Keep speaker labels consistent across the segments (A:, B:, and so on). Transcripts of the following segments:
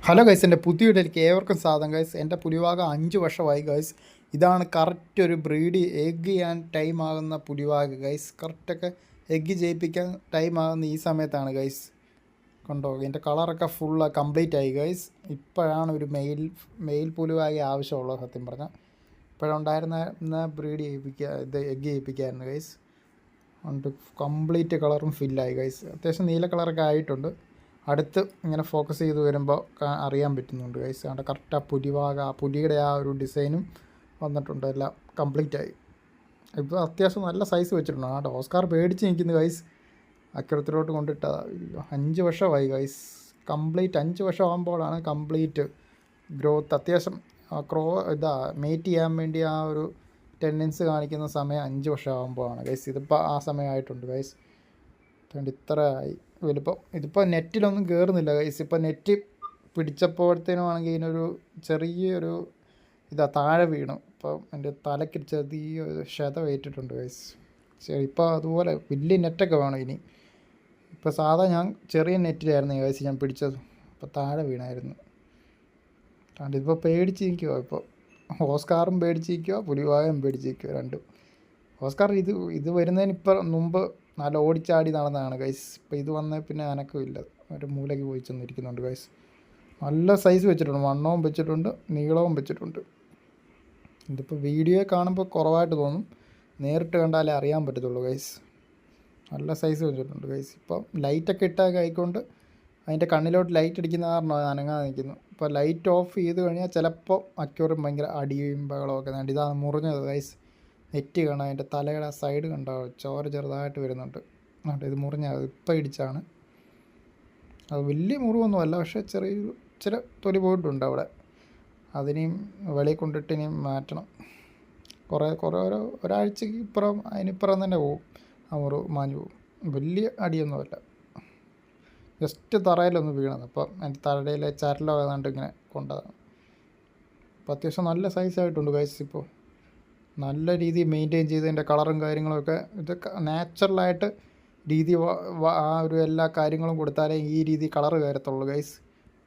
A: Hello guys, എൻ്റെ പുതിയ വീട്ടിലേക്ക് ഏവർക്കും സ്വാഗതം ഗൈസ്. എൻ്റെ പുലിവാക 5 വർഷമായി ഗൈസ്. ഇതാണ് കറക്റ്റ് ഒരു ബ്രീഡ് എഗ്ഗ് ചെയ്യാൻ ടൈം ആകുന്ന പുലിവാക ഗൈസ്. കറക്റ്റൊക്കെ എഗ്ഗ് ചെയ്യിപ്പിക്കാൻ ടൈം ആകുന്ന ഈ സമയത്താണ് ഗൈസ്. കണ്ടോ, എൻ്റെ കളറൊക്കെ ഫുള്ള് കംപ്ലീറ്റ് ആയി ഗൈസ്. ഇപ്പോഴാണ് ഒരു മെയിൽ പുലിവാക ആവശ്യമുള്ളത്. സത്യം പറഞ്ഞാൽ ഇപ്പോഴുണ്ടായിരുന്ന ബ്രീഡ് ചെയ്യിപ്പിക്കുക, ഇത് എഗ്ഗ് ചെയ്യിപ്പിക്കായിരുന്നു ഗൈസ്. ഉണ്ട്, കംപ്ലീറ്റ് കളറും ഫില്ലായി ഗൈസ്. അത്യാവശ്യം നീല കളറൊക്കെ ആയിട്ടുണ്ട്. അടുത്ത് ഇങ്ങനെ ഫോക്കസ് ചെയ്ത് വരുമ്പോൾ അറിയാൻ പറ്റുന്നുണ്ട് ഗൈസ്. അവിടെ കറക്റ്റ് ആ ആ പുലിയുടെ ആ ഒരു ഡിസൈനും വന്നിട്ടുണ്ട്. എല്ലാം കംപ്ലീറ്റ് ആയി. ഇപ്പോൾ അത്യാവശ്യം നല്ല സൈസ് വെച്ചിട്ടുണ്ട്. ആ ഓസ്കാർ പേടിച്ച് നിൽക്കുന്നു ഗൈസ്. അക്രത്തിലോട്ട് കൊണ്ടിട്ടതാ. 5 വർഷമായി ഗൈസ്. കംപ്ലീറ്റ് 5 വർഷം ആകുമ്പോഴാണ് കംപ്ലീറ്റ് ഗ്രോത്ത്. അത്യാവശ്യം മേറ്റ് ചെയ്യാൻ വേണ്ടി ആ ഒരു ടെൻഡൻസ് കാണിക്കുന്ന സമയം 5 വർഷം ആകുമ്പോഴാണ് ഗൈസ്. ഇതിപ്പോൾ ആ സമയമായിട്ടുണ്ട് ഗൈസ്. അതുകൊണ്ട് ഇത്ര ആയി വലിപ്പം. ഇതിപ്പോൾ നെറ്റിലൊന്നും കയറുന്നില്ല ഗൈസ്. ഇപ്പോൾ നെറ്റ് പിടിച്ചപ്പോഴത്തേനുമാണെങ്കിൽ ഇതിനൊരു ചെറിയൊരു താഴെ വീണു. ഇപ്പോൾ എൻ്റെ തലയ്ക്ക് ചെറിയൊരു ഏറ്റിട്ടുണ്ട് ഗൈസ്. ശരി, ഇപ്പോൾ അതുപോലെ വലിയ നെറ്റൊക്കെ വേണം ഇനി. ഇപ്പോൾ സാധാ ഞാൻ ചെറിയ നെറ്റിലായിരുന്നു ഗൈസ് ഞാൻ പിടിച്ചത്. ഇപ്പോൾ താഴെ വീണായിരുന്നു. അതുകൊണ്ട് ഇപ്പോൾ പേടിച്ചിരിക്കുക. ഇപ്പോൾ ഓസ്കാറും പേടിച്ചിരിക്കുക, പുലിവായും പേടിച്ചിരിക്കുക, രണ്ടും. ഓസ്കാർ ഇത് വരുന്നതിന് മുമ്പ് നല്ല ഓടിച്ചാടി നടന്നതാണ് ഗൈസ്. ഇപ്പോൾ ഇത് വന്ന പിന്നെ അനക്കമില്ല, ഒരു മൂലയ്ക്ക് പോയി ചെന്നിരിക്കുന്നുണ്ട് ഗൈസ്. നല്ല സൈസ് വെച്ചിട്ടുണ്ട്, വണ്ണവും വെച്ചിട്ടുണ്ട്, നീളവും വെച്ചിട്ടുണ്ട്. ഇതിപ്പോൾ വീഡിയോ കാണുമ്പോൾ കുറവായിട്ട് തോന്നും, നേരിട്ട് കണ്ടാലേ അറിയാൻ പറ്റത്തുള്ളൂ ഗൈസ്. നല്ല സൈസ് വെച്ചിട്ടുണ്ട് ഗൈസ്. ഇപ്പം ലൈറ്റൊക്കെ ഇട്ടൊക്കെ ആയിക്കൊണ്ട് അതിൻ്റെ കണ്ണിലോട്ട് ലൈറ്റ് അടിക്കുന്ന കാരണം അനങ്ങാതെ നിൽക്കുന്നു. ഇപ്പോൾ ലൈറ്റ് ഓഫ് ചെയ്ത് കഴിഞ്ഞാൽ ചിലപ്പോൾ അക്യൂറും ഭയങ്കര അടിയും ബഹളമൊക്കെ വേണ്ടി. ഇതാണ് മുറിഞ്ഞത് ഗൈസ്. നെറ്റ് കാണാം, അതിൻ്റെ തലയുടെ സൈഡ് കണ്ടോ, ചോര ചെറുതായിട്ട് വരുന്നുണ്ട്. ഇത് മുറിഞ്ഞ ഇപ്പം ഇടിച്ചാണ്. അത് വലിയ മുറിവൊന്നുമല്ല, പക്ഷേ ചില തൊലി പോയിട്ടുണ്ട് അവിടെ. അതിനെയും വെളിയിൽ കൊണ്ടിട്ട് ഇനിയും മാറ്റണം. കുറേ ഒരാഴ്ചക്ക് അതിനിപ്പുറം തന്നെ പോവും. ആ മുറിവ് മാഞ്ഞു പോവും. വലിയ അടിയൊന്നുമല്ല, ജസ്റ്റ് തറയിലൊന്ന് വീണത്. അപ്പം എൻ്റെ തലയിലെ ചരലോ ഏതാണ്ട് ഇങ്ങനെ കൊണ്ടതാണ്. അപ്പോൾ അത്യാവശ്യം നല്ല സൈസായിട്ടുണ്ട് ഗൈസ്. ഇപ്പോൾ നല്ല രീതിയിൽ മെയിൻറ്റെയിൻ ചെയ്തതിൻ്റെ കളറും കാര്യങ്ങളൊക്കെ ഇതൊക്കെ നാച്ചുറലായിട്ട് ആ ഒരു എല്ലാ കാര്യങ്ങളും കൊടുത്താലേ ഈ രീതി കളറ് കയറത്തുള്ളൂ ഗൈസ്.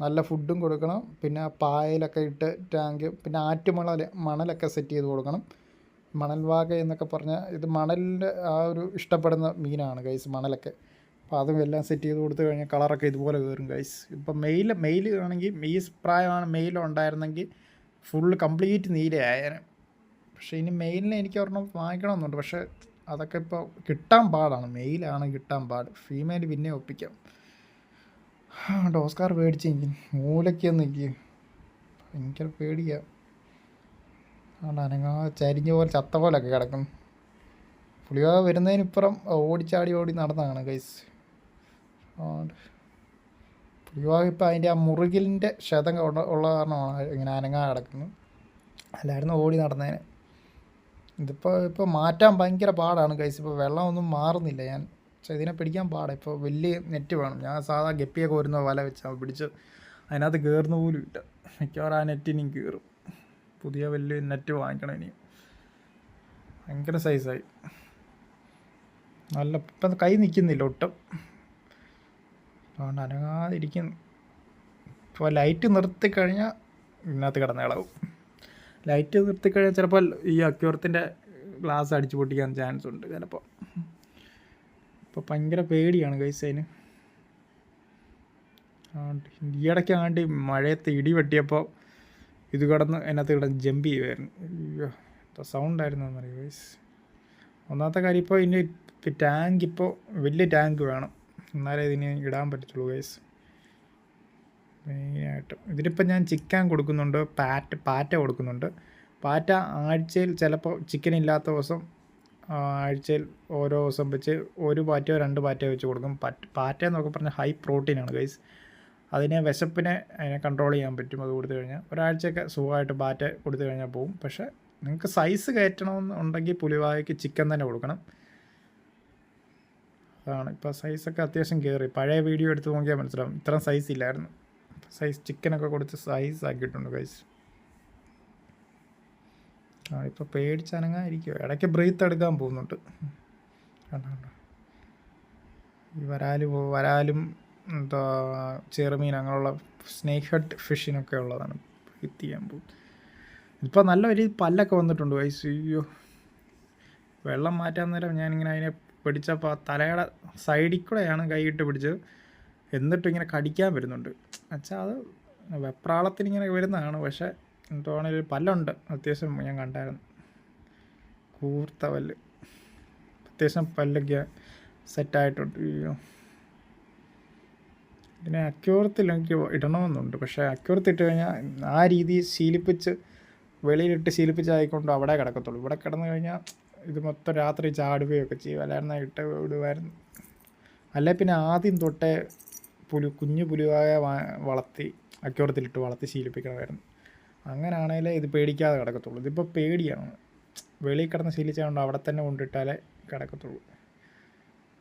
A: നല്ല ഫുഡും കൊടുക്കണം, പിന്നെ പായലൊക്കെ ഇട്ട് ടാങ്ക്, പിന്നെ മണലൊക്കെ സെറ്റ് ചെയ്ത് കൊടുക്കണം. മണൽവാക എന്നൊക്കെ പറഞ്ഞാൽ ഇത് മണലിൻ്റെ ആ ഒരു ഇഷ്ടപ്പെടുന്ന മീനാണ് ഗൈസ്, മണലൊക്കെ. അപ്പോൾ അതും എല്ലാം സെറ്റ് ചെയ്ത് കൊടുത്തു കഴിഞ്ഞാൽ കളറൊക്കെ ഇതുപോലെ കയറും ഗൈസ്. ഇപ്പം മെയിൽ ആണെങ്കിൽ ഈ പ്രായമാണ് മെയിലുണ്ടായിരുന്നെങ്കിൽ ഫുള്ള് കംപ്ലീറ്റ് നീലയായേനെ. പക്ഷേ ഇനി മെയിലിനെ എനിക്ക് ഒരെണ്ണം വാങ്ങിക്കണമെന്നുണ്ട്. പക്ഷേ അതൊക്കെ ഇപ്പോൾ കിട്ടാൻ പാടാണ്. മെയിലാണ് കിട്ടാൻ പാട്. ഫീമെയിൽ പിന്നെ ഒപ്പിക്കാം. ഓസ്കാർ പേടിച്ച് നിൽക്കും, മൂലയ്ക്ക് നിൽക്കുക, ഭയങ്കര പേടിക്കുക. അനങ്ങാ ചരിഞ്ഞ പോലെ ചത്ത പോലൊക്കെ കിടക്കും. പുലിവാക വരുന്നതിനിപ്പുറം ഓടി നടന്നതാണ് ഗൈസ്. പുലിവാക ഇപ്പോൾ അതിൻ്റെ ആ മുറുകിലിൻ്റെ ക്ഷതം ഉള്ള കാരണമാണ് ഇങ്ങനെ അനങ്ങാ കിടക്കുന്നത്. അല്ലായിരുന്നു ഓടി നടന്നതിന്. ഇപ്പോൾ മാറ്റാൻ ഭയങ്കര പാടാണ് ഗൈസ്. ഇപ്പോൾ വെള്ളമൊന്നും മാറുന്നില്ല. ഇതിനെ പിടിക്കാൻ പാടാണ്. ഇപ്പോൾ വലിയ നെറ്റ് വേണം. ഞാൻ സാധാ ഗപ്പിയൊക്കെ വരുന്ന വല വെച്ചാൽ പിടിച്ച് അതിനകത്ത് കയറുന്ന പോലും ഇല്ല. മിക്കവാറും ആ നെറ്റിനും കയറും. പുതിയ വലിയ നെറ്റ് വാങ്ങിക്കണം ഇനി. ഭയങ്കര സൈസായി. നല്ല ഇപ്പം കൈ നിൽക്കുന്നില്ല ഒട്ടും. അതുകൊണ്ട് അനങ്ങാതിരിക്കുന്നു. ഇപ്പോൾ ലൈറ്റ് നിർത്തിക്കഴിഞ്ഞാൽ ഇതിനകത്ത് കിടന്ന് ഇളവും. ലൈറ്റ് നിർത്തിക്കഴിഞ്ഞാൽ ചിലപ്പോൾ ഈ അക്യൂറത്തിൻ്റെ ഗ്ലാസ് അടിച്ചു പൊട്ടിക്കാൻ ചാൻസ് ഉണ്ട് ചിലപ്പോൾ. ഇപ്പോൾ ഭയങ്കര പേടിയാണ് ഗൈസ് അതിന്. ഈയിടയ്ക്ക് ആണ്ട് മഴയത്ത് ഇടി വെട്ടിയപ്പോൾ ഇത് അതിനകത്ത് ജമ്പ് ചെയ്യുമായിരുന്നു. അയ്യോ, എത്ര സൗണ്ടായിരുന്നു എന്നറിയോ ഗൈസ്. ഒന്നാമത്തെ കാര്യം ഇപ്പോൾ ഇനി ടാങ്ക് ഇപ്പോൾ വലിയ ടാങ്ക് വേണം, എന്നാലേ ഇതിന് ഇടാൻ പറ്റത്തുള്ളൂ ഗൈസ്. മെയിനായിട്ടും ഇതിനിപ്പോൾ ഞാൻ ചിക്കൻ കൊടുക്കുന്നുണ്ട്, പാറ്റ കൊടുക്കുന്നുണ്ട്. പാറ്റ ആഴ്ചയിൽ ചിലപ്പോൾ ചിക്കൻ ഇല്ലാത്ത ദിവസം ആഴ്ചയിൽ ഓരോ ദിവസം വെച്ച് ഒരു പാറ്റയോ 2 പാറ്റയോ വെച്ച് കൊടുക്കും. പാറ്റ എന്നൊക്കെ പറഞ്ഞാൽ ഹൈ പ്രോട്ടീനാണ് ഗൈസ്. അതിനെ അതിനെ കൺട്രോൾ ചെയ്യാൻ പറ്റും. അത് കൊടുത്തു കഴിഞ്ഞാൽ ഒരാഴ്ചയൊക്കെ സുഖമായിട്ട് പാറ്റ കൊടുത്തു കഴിഞ്ഞാൽ പോവും. പക്ഷേ നിങ്ങൾക്ക് സൈസ് കയറ്റണമെന്നുണ്ടെങ്കിൽ പുലിവായയ്ക്ക് ചിക്കൻ തന്നെ കൊടുക്കണം. അതാണ് ഇപ്പോൾ സൈസൊക്കെ അത്യാവശ്യം കയറി. പഴയ വീഡിയോ എടുത്ത് നോക്കിയാൽ മനസ്സിലാവും, ഇത്രയും സൈസ് ഇല്ലായിരുന്നു. സൈസ് ചിക്കനൊക്കെ കൊടുത്ത് സൈസ് ആക്കിയിട്ടുണ്ട് ഗൈസ്. ഇപ്പോൾ പേടിച്ചനങ്ങാതിരിക്കുക. ഇടയ്ക്ക് ബ്രീത്ത് എടുക്കാൻ പോകുന്നുണ്ട്. കണ്ടോ, ഈ വരാലും എന്താ ചെറുമീൻ അങ്ങനെയുള്ള സ്നേക്ക് ഹെഡ് ഫിഷിനൊക്കെ ഉള്ളതാണ് ബ്രീത്ത് ചെയ്യാൻ പോകും. ഇപ്പോൾ നല്ല ഒരു പല്ലൊക്കെ വന്നിട്ടുണ്ട് ഗൈസ്. അയ്യോ, വെള്ളം മാറ്റാൻ നേരം ഞാനിങ്ങനെ അതിനെ പിടിച്ചപ്പോൾ തലയുടെ സൈഡിൽ കൂടെയാണ് കൈയിട്ട് പിടിച്ചത്. എന്നിട്ട് ഇങ്ങനെ കടിക്കാൻ വരുന്നുണ്ട്. വെച്ചാൽ അത് വെപ്രാളത്തിനിങ്ങനെ വരുന്നതാണ്. പക്ഷേ എന്തുവാണേലും ഒരു പല്ലുണ്ട് അത്യാവശ്യം, ഞാൻ കണ്ടായിരുന്നു. കൂർത്ത പല്ല്, അത്യാവശ്യം പല്ലൊക്കെ സെറ്റായിട്ടുണ്ട്. അയ്യോ, ഇതിനെ അക്യൂറത്തിൽ എനിക്ക് ഇടണമെന്നുണ്ട്. പക്ഷേ അക്യൂറത്ത് ഇട്ട് കഴിഞ്ഞാൽ ആ രീതിയിൽ ശീലിപ്പിച്ച് വെളിയിലിട്ട് ശീലിപ്പിച്ചായിക്കൊണ്ട് അവിടെ കിടക്കത്തുള്ളൂ. ഇവിടെ കിടന്നു കഴിഞ്ഞാൽ ഇത് മൊത്തം രാത്രി ചാടുകയൊക്കെ ചെയ്യും. അല്ലായിരുന്നു ഇട്ട് വിടുമായിരുന്നു. അല്ലെ പിന്നെ ആദ്യം തൊട്ടേ കുഞ്ഞു പുലിവായ വളർത്തി അക്യൂറത്തിലിട്ട് വളർത്തി ശീലിപ്പിക്കണമായിരുന്നു. അങ്ങനെയാണെങ്കിലേ ഇത് പേടിക്കാതെ കിടക്കത്തുള്ളൂ. ഇതിപ്പോൾ പേടിയാണ്. വെളിയിൽ കിടന്ന് ശീലിച്ചതുകൊണ്ട് അവിടെ തന്നെ കൊണ്ടിട്ടാലേ കിടക്കത്തുള്ളൂ.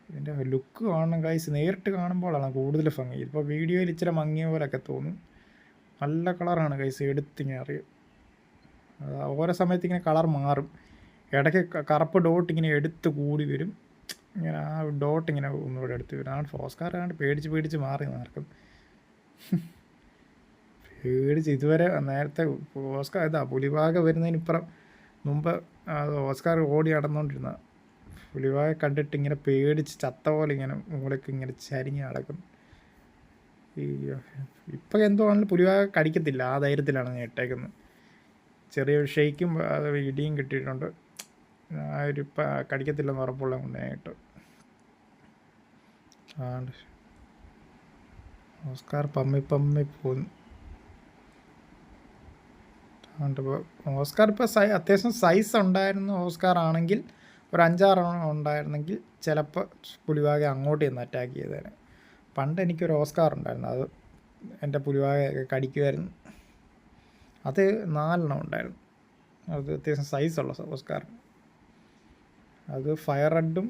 A: ഇതിൻ്റെ ലുക്ക് കാണണം ഗൈസ്. നേരിട്ട് കാണുമ്പോഴാണ് കൂടുതൽ ഭംഗി. ഇപ്പോൾ വീഡിയോയിൽ ഇച്ചിരി മങ്ങിയ പോലെയൊക്കെ തോന്നും. നല്ല കളറാണ് ഗൈസ്, എടുത്തിങ്ങനെ അറിയും. ഓരോ സമയത്ത് ഇങ്ങനെ കളർ മാറും. ഇടയ്ക്ക് കറുപ്പ് ഡോട്ട് ഇങ്ങനെ എടുത്ത് കൂടി വരും. ഇങ്ങനെ ആ ഡോട്ട് ഇങ്ങനെ ഒന്നുകൂടെ എടുത്ത് വരും. ആണ് ഓസ്കാറാണ്ട് പേടിച്ച് മാറി നടക്കും. പേടിച്ച് ഇതുവരെ നേരത്തെ ഓസ്കാർ ഇതാ പുലിവാക വരുന്നതിനിപ്പുറം മുമ്പ് ഓസ്കാർ ഓടി നടന്നുകൊണ്ടിരുന്ന പുലിവാക കണ്ടിട്ട് ഇങ്ങനെ പേടിച്ച് ചത്ത പോലെ ഇങ്ങനെ മൂലക്ക് ഇങ്ങനെ ചരിഞ്ഞ് നടക്കും. ഇപ്പം എന്തുവാണെങ്കിലും പുലിവാക കടിക്കത്തില്ല. ആ ധൈര്യത്തിലാണ് ഞാൻ ഇട്ടേക്കുന്നത്. ചെറിയൊരു ഷെയ്ക്കും അത് ഇടിയും കിട്ടിയിട്ടുണ്ട്. ആ ഒരു ഇപ്പം കടിക്കത്തില്ലെന്ന് ഉറപ്പുള്ള കൊണ്ട് ഞാൻ ഇട്ടു. ഓസ്കാർ പമ്മി പോന്നു. ഓസ്കാർ ഇപ്പോൾ അത്യാവശ്യം സൈസ് ഉണ്ടായിരുന്നു. ഓസ്കാർ ആണെങ്കിൽ ഒരു 5-6 ഉണ്ടായിരുന്നെങ്കിൽ ചിലപ്പോൾ പുലിവാക അങ്ങോട്ട് ചെന്ന് അറ്റാക്ക് ചെയ്തേനെ. പണ്ട് എനിക്കൊരു ഓസ്കാർ ഉണ്ടായിരുന്നു. അത് എൻ്റെ പുലിവാകയൊക്കെ കടിക്കുമായിരുന്നു. അത് 4 ഉണ്ടായിരുന്നു. അത് അത്യാവശ്യം സൈസുള്ള ഓസ്കാർ. അത് ഫയർ റെഡും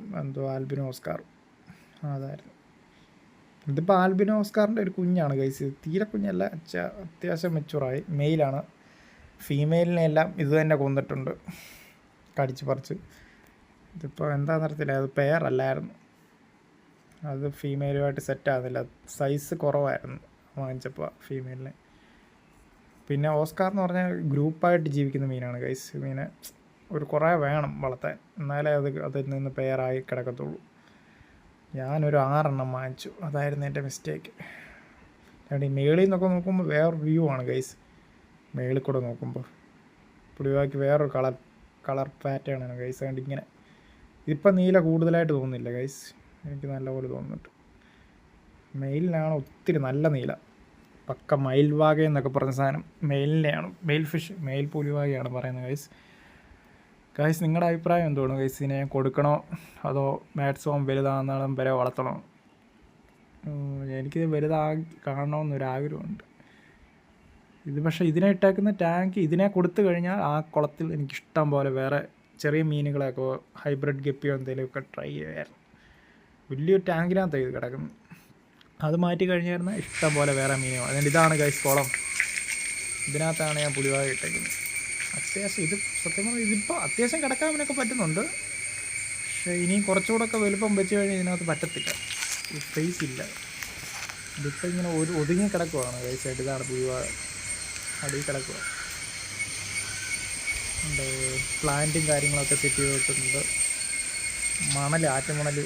A: ആൽബിനോ ഓസ്കാറും അതായിരുന്നു. ഇതിപ്പോൾ ആൽബിനോ ഓസ്കാറിൻ്റെ ഒരു കുഞ്ഞാണ് ഗൈസ്. തീരെ കുഞ്ഞല്ല, അത്യാവശ്യം മെച്ചുറായി. മെയിലാണ്. ഫീമെയിലിനെല്ലാം ഇത് തന്നെ കൊന്നിട്ടുണ്ട്, കടിച്ച് പറിച്ച്. ഇതിപ്പോൾ എന്താണെന്ന് അറിയത്തില്ല. അത് പെയർ അല്ലായിരുന്നു. അത് ഫീമെയിലുമായിട്ട് സെറ്റാകുന്നില്ല. സൈസ് കുറവായിരുന്നു വാങ്ങിച്ചപ്പോൾ ഫീമെയിലിനെ. പിന്നെ ഓസ്കാർ എന്ന് പറഞ്ഞാൽ ഗ്രൂപ്പായിട്ട് ജീവിക്കുന്ന മീനാണ് ഗൈസ്. മീനെ ഒരു കുറേ വേണം വളർത്താൻ, എന്നാലേ അതിൽ നിന്ന് പെയറായി കിടക്കത്തുള്ളൂ. ഞാനൊരു 6 വാങ്ങിച്ചു. അതായിരുന്നു എൻ്റെ മിസ്റ്റേക്ക്. അതുകൊണ്ട് ഈ മേളിൽ നിന്നൊക്കെ നോക്കുമ്പോൾ വേറൊരു വ്യൂ ആണ് ഗൈസ്. മേളിൽ കൂടെ നോക്കുമ്പോൾ പുളിവാക്കി വേറൊരു കളർ പാറ്റേൺ ആണ് ഗൈസ്. അതുകൊണ്ട് ഇങ്ങനെ ഇതിപ്പം നീല കൂടുതലായിട്ട് തോന്നുന്നില്ല ഗൈസ്. എനിക്ക് നല്ലപോലെ തോന്നുന്നുണ്ട്. മെയിലിനാണ് ഒത്തിരി നല്ല നീല. പക്ക മയിൽവാക എന്നൊക്കെ പറഞ്ഞ സാധനം മെയിലിൻ്റെയാണ്. മെയിൽ ഫിഷ്, മെയിൽ പുലിവാകയാണ് പറയുന്നത് ഗൈസ്. നിങ്ങളുടെ അഭിപ്രായം എന്താണ് ഗൈസ്? ഇതിനെ കൊടുക്കണോ അതോ മാക്സിമം വലുതാകുന്നിടം വരെ വളർത്തണോ? എനിക്കിത് കാണണമെന്നൊരാഗ്രഹമുണ്ട്. ഇത് പക്ഷേ ഇതിനെ ഇട്ടേക്കുന്ന ടാങ്ക് ഇതിനെ കൊടുത്തു കഴിഞ്ഞാൽ ആ കുളത്തിൽ എനിക്കിഷ്ടം പോലെ വേറെ ചെറിയ മീനുകളെയൊക്കെ ഹൈബ്രിഡ് ഗപ്പിയോ എന്തെങ്കിലുമൊക്കെ ട്രൈ ചെയ്യുമായിരുന്നു. വലിയൊരു ടാങ്കിനകത്ത് ഇത് കിടക്കുന്നു. അത് മാറ്റി കഴിഞ്ഞായിരുന്നു ഇഷ്ടം പോലെ വേറെ മീനുകൾ. അതുകൊണ്ട് ഇതാണ് ഗൈസ് കുളം. ഇതിനകത്താണ് ഞാൻ പുലിവാക ഇട്ടേക്കുന്നത്. അത്യാവശ്യം ഇത് സത്യം പറഞ്ഞാൽ ഇതിപ്പോൾ അത്യാവശ്യം കിടക്കാനൊക്കെ പറ്റുന്നുണ്ട്. പക്ഷേ ഇനിയും കുറച്ചുകൂടെയൊക്കെ വലുപ്പം വെച്ച് കഴിഞ്ഞാൽ ഇതിനകത്ത് പറ്റത്തില്ല. ഈ സ്പേസ് ഇല്ല. ഇതിപ്പോൾ ഇങ്ങനെ ഒതുങ്ങി കിടക്കുവാണ് ഗൈസായിട്ട്. ഇതാണ് പുലിവാക, അടിയിൽ കിടക്കുക. പ്ലാന്റും കാര്യങ്ങളൊക്കെ സെറ്റ് ചെയ്തിട്ടുണ്ട്. ആറ്റുമണൽ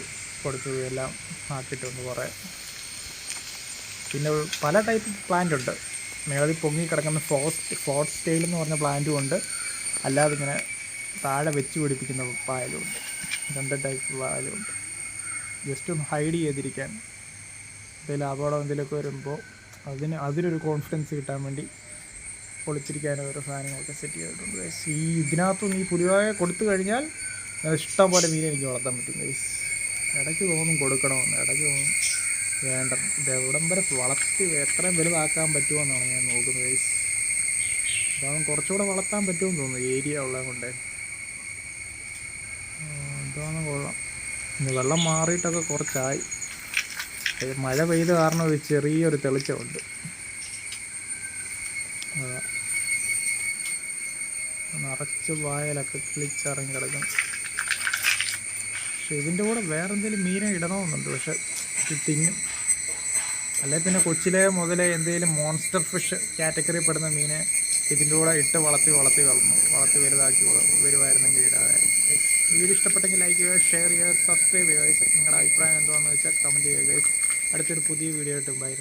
A: കൊടുത്തു എല്ലാം ആക്കിയിട്ടുണ്ട് കുറേ. പിന്നെ പല ടൈപ്പ് പ്ലാന്റ് ഉണ്ട്. മേളിൽ പൊങ്ങി കിടക്കുന്ന ഫോർട്ട് സ്റ്റൈൽ എന്ന് പറഞ്ഞ പ്ലാന്റും ഉണ്ട്. അല്ലാതെ ഇങ്ങനെ താഴെ വെച്ച് പിടിപ്പിക്കുന്ന പായലും ഉണ്ട്. 2 ടൈപ്പ് പായലും ഉണ്ട്. ജസ്റ്റ് ഒന്ന് ഹൈഡ് ചെയ്തിരിക്കാൻ, എന്തെങ്കിലും അപകടം എന്തെങ്കിലുമൊക്കെ വരുമ്പോൾ അതിനൊരു കോൺഫിഡൻസ് കിട്ടാൻ വേണ്ടി പൊളിച്ചിരിക്കാനും ഓരോ സാധനങ്ങളൊക്കെ സെറ്റ് ചെയ്തിട്ടുണ്ട് ഗൈസ്. ഇതിനകത്തൊന്നും ഈ പുലിവാക കൊടുത്തു കഴിഞ്ഞാൽ ഇഷ്ടം പോലെ മീനെ എനിക്ക് വളർത്താൻ പറ്റും ഗൈസ്. ഇടയ്ക്ക് തോന്നും കൊടുക്കണമെന്ന്, ഇടയ്ക്ക് തോന്നും വേണ്ട. ഇത് എവിടം വരെ വളർത്തി എത്രയും വലുതാക്കാൻ പറ്റുമോ ഞാൻ നോക്കുന്നത് ഗൈസ്. അതാണ് കുറച്ചുകൂടെ വളർത്താൻ പറ്റുമെന്ന് തോന്നുന്നു ഏരിയ ഉള്ളത് കൊണ്ട്. എന്താണെന്ന് കൊള്ളാം. ഇനി വെള്ളം മാറിയിട്ടൊക്കെ കുറച്ചായി. മഴ പെയ്ത കാരണം ഒരു ചെറിയൊരു തെളിച്ചമുണ്ട്. അതാ നിറച്ച് വായലൊക്കെ കിളിച്ചിറങ്ങി കിടക്കും. പക്ഷെ ഇതിൻ്റെ കൂടെ വേറെ എന്തെങ്കിലും മീനെ ഇടണമെന്നുണ്ട്. പക്ഷെ ഇത് തിന്നും. അല്ലെങ്കിൽ പിന്നെ കൊച്ചിലെ മുതലേ എന്തെങ്കിലും മോൺസ്റ്റർ ഫിഷ് കാറ്റഗറി പെടുന്ന മീനെ ഇതിൻ്റെ കൂടെ ഇട്ട് വളർത്തി വലുതാക്കി വരുമായിരുന്നെങ്കിൽ ഇടാമായിരുന്നു. വീഡിയോ ഇഷ്ടപ്പെട്ടെങ്കിൽ ലൈക്ക് ചെയ്യുക, ഷെയർ ചെയ്യുക, സബ്സ്ക്രൈബ് ചെയ്യുക. നിങ്ങളുടെ അഭിപ്രായം എന്താണെന്ന് വെച്ചാൽ കമൻറ്റ് ചെയ്യുക. അടുത്തൊരു പുതിയ വീഡിയോ ആയിട്ട് ബൈ.